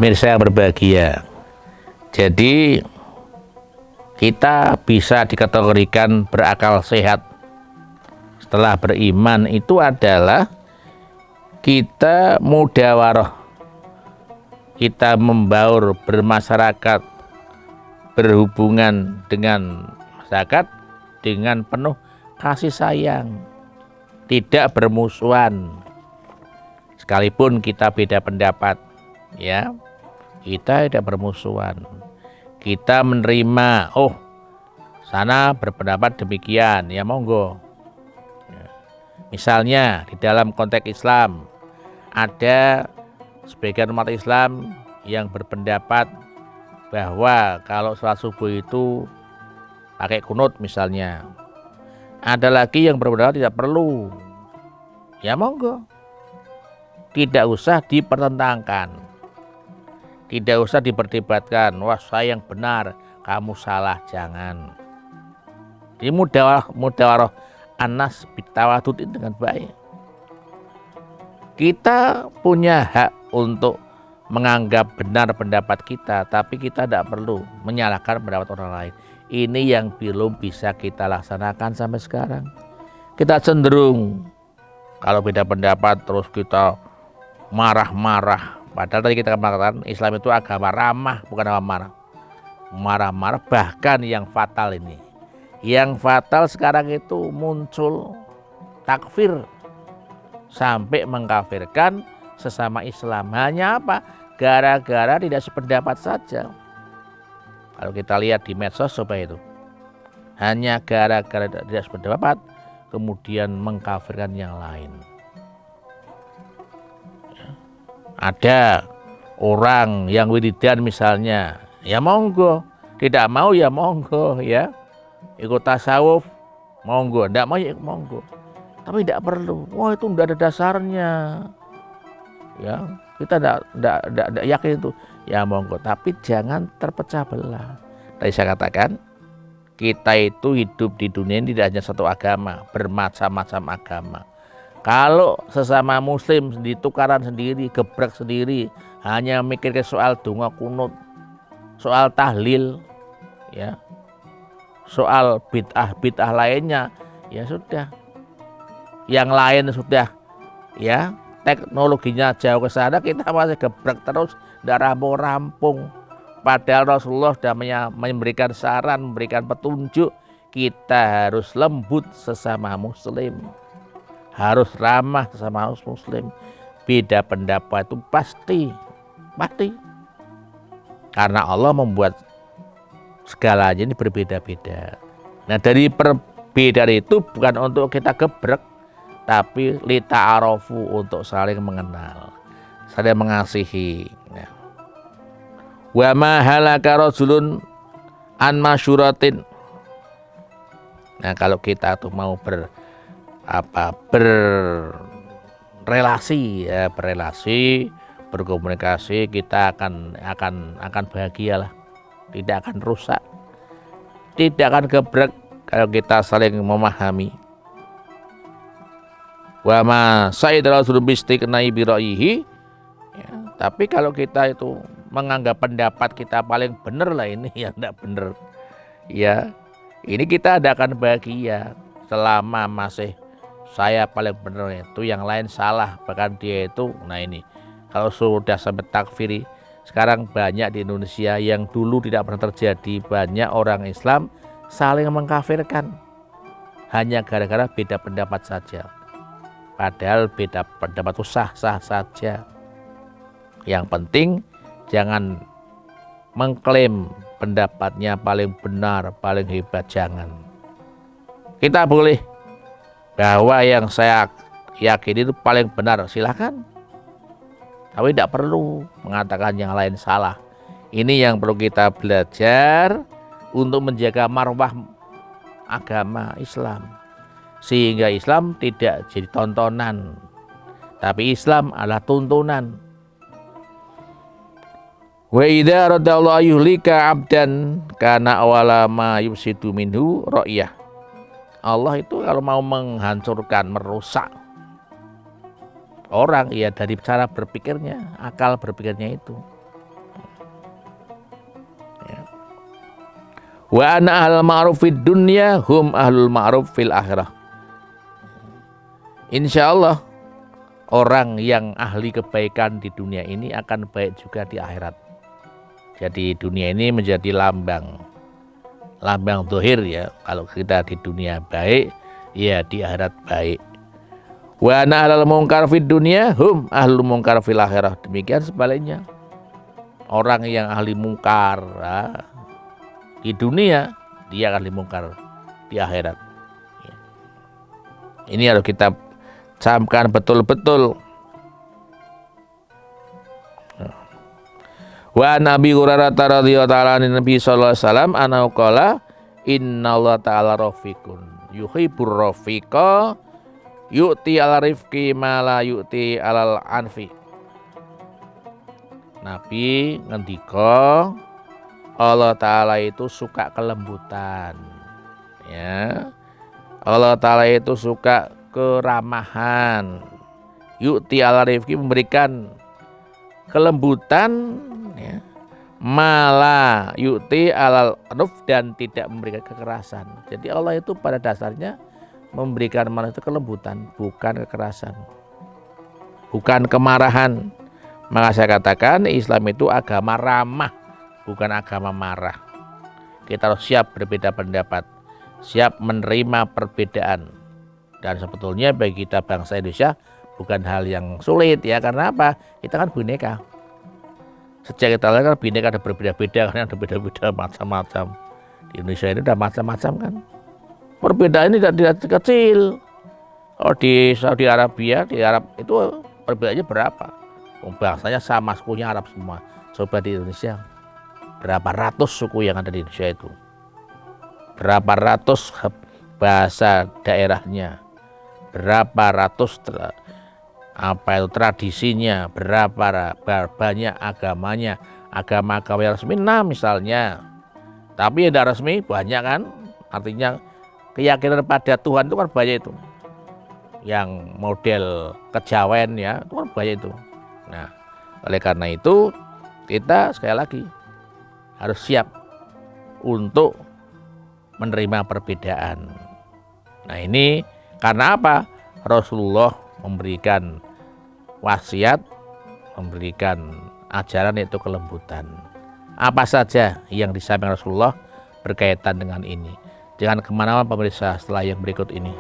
Pemirsa yang berbahagia, jadi kita bisa dikategorikan berakal sehat setelah beriman itu adalah kita mudawarah, kita membaur bermasyarakat, berhubungan dengan masyarakat dengan penuh kasih sayang, tidak bermusuhan. Sekalipun kita beda pendapat, ya, kita tidak bermusuhan. Kita menerima, oh sana berpendapat demikian, ya monggo. Misalnya di dalam konteks Islam ada sebagian umat Islam yang berpendapat bahwa kalau sholat subuh itu pakai kunut misalnya. Ada lagi yang berpendapat tidak perlu, ya monggo. Tidak usah dipertentangkan. Tidak usah diperdebatkan, wah saya yang benar, kamu salah, jangan. Di mudawarah anas bitawadud dengan baik. Kita punya hak untuk menganggap benar pendapat kita, tapi kita tidak perlu menyalahkan pendapat orang lain. Ini yang belum bisa kita laksanakan sampai sekarang. Kita cenderung kalau beda pendapat terus kita marah-marah. Padahal tadi kita mengatakan Islam itu agama ramah, bukan agama marah. Marah-marah, bahkan yang fatal ini. Yang fatal sekarang itu muncul takfir sampai mengkafirkan sesama Islam. Hanya apa? Gara-gara tidak sependapat saja. Kalau kita lihat di medsos coba itu. Hanya gara-gara tidak sependapat kemudian mengkafirkan yang lain. Ada orang yang wiridan misalnya, ya monggo, tidak mau ya monggo, ya ikut tasawuf monggo, tidak mau ya monggo, tapi tidak perlu. Wah itu tidak ada dasarnya, ya kita tidak yakin itu, ya monggo, tapi jangan terpecah belah. Tadi saya katakan kita itu hidup di dunia ini tidak hanya satu agama, bermacam-macam agama. Kalau sesama muslim ditukaran sendiri, gebrek sendiri, hanya mikir ke soal donga kunut, soal tahlil, ya, soal bid'ah lainnya, ya sudah. Yang lain sudah, ya, teknologinya jauh ke sana, kita masih gebrek terus, tidak rampung-rampung. Padahal Rasulullah sudah memberikan saran, memberikan petunjuk, kita harus lembut sesama muslim. Harus ramah sama muslim. Beda pendapat itu pasti karena Allah membuat segalanya ini berbeda-beda. Nah dari perbedaan itu bukan untuk kita gebrek, tapi lita'arofu, untuk saling mengenal, saling mengasihi. Wa ma halaka rajulun an masyuratin. Nah kalau kita tuh mau berrelasi, ya, berkomunikasi, kita akan bahagialah, tidak akan rusak, tidak akan gebrek kalau kita saling memahami. Wa ma sa'id rasul bistiqnai bi ra'yihi, ya, tapi kalau kita itu menganggap pendapat kita paling benar lah, ini yang tidak benar, ya ini kita tidak akan bahagia selama masih saya paling benar, itu yang lain salah, bahkan dia itu, nah ini kalau sudah sampai takfiri. Sekarang banyak di Indonesia yang dulu tidak pernah terjadi, banyak orang Islam saling mengkafirkan hanya gara-gara beda pendapat saja, padahal beda pendapat itu sah-sah saja. Yang penting jangan mengklaim pendapatnya paling benar, paling hebat, jangan. Kita boleh bahwa yang saya yakin itu paling benar, silakan, tapi tidak perlu mengatakan yang lain salah. Ini yang perlu kita belajar untuk menjaga marwah agama Islam, sehingga Islam tidak jadi tontonan, tapi Islam adalah tuntunan. Wa idza radallahu ayyuhlika abdan kana awala ma yufsidu minhu ra'yah. Allah itu kalau mau menghancurkan, merusak orang, ya dari cara berpikirnya, akal berpikirnya itu. Wa ana ahlul ma'ruf fid dunya hum ahlul ma'ruf fil akhirah. Insya Allah orang yang ahli kebaikan di dunia ini akan baik juga di akhirat. Jadi dunia ini menjadi lambang zahir ya. Kalau kita di dunia baik, ya di akhirat baik. Wa ana ahlul munkar fid dunya hum ahlul munkar fil akhirah. Demikian sebaliknya. Orang yang ahli mungkar di dunia, dia ahli mungkar di akhirat. Ini harus kita camkan betul-betul. Wa Nabi Hurairah radhiyallahu ta'ala an Nabi sallallahu alaihi wasallam annahu qala innallaha ta'ala rafiqun yuhibbur rafiqa yu'ti ala rifqi ma la yu'ti alal anfi. Nabi ngendika Allah Ta'ala itu suka kelembutan ya. Allah Ta'ala itu suka keramahan. Yu'ti ala rifqi, memberikan kelembutan ya. Mala yu'ti alal anuf, dan tidak memberikan kekerasan. Jadi Allah itu pada dasarnya memberikan manusia itu kelembutan, bukan kekerasan, bukan kemarahan. Maka saya katakan Islam itu agama ramah, bukan agama marah. Kita harus siap berbeda pendapat, siap menerima perbedaan. Dan sebetulnya bagi kita bangsa Indonesia bukan hal yang sulit ya. Karena apa? Kita kan bineka. Sejak kita lahir kan bineka, ada berbeda-beda, kan ada beda-beda macam-macam. Di Indonesia ini udah macam-macam kan. Perbedaan ini tidak kecil. Kalau di Saudi Arabia, di Arab itu perbedaannya berapa? Bangsanya sama, sukunya Arab semua. Coba di Indonesia, berapa ratus suku yang ada di Indonesia itu? Berapa ratus bahasa daerahnya? Berapa ratus tradisinya? Berapa banyak agamanya? Agama-agama yang resmi, nah misalnya. Tapi yang tidak resmi banyak kan? Artinya keyakinan pada Tuhan itu kan banyak itu. Yang model kejawen ya, itu kan banyak itu. Nah, oleh karena itu kita sekali lagi harus siap untuk menerima perbedaan. Nah ini karena apa? Rasulullah memberikan wasiat, memberikan ajaran yaitu kelembutan. Apa saja yang disampaikan Rasulullah berkaitan dengan ini. Jangan kemana-mana pemirsa setelah yang berikut ini.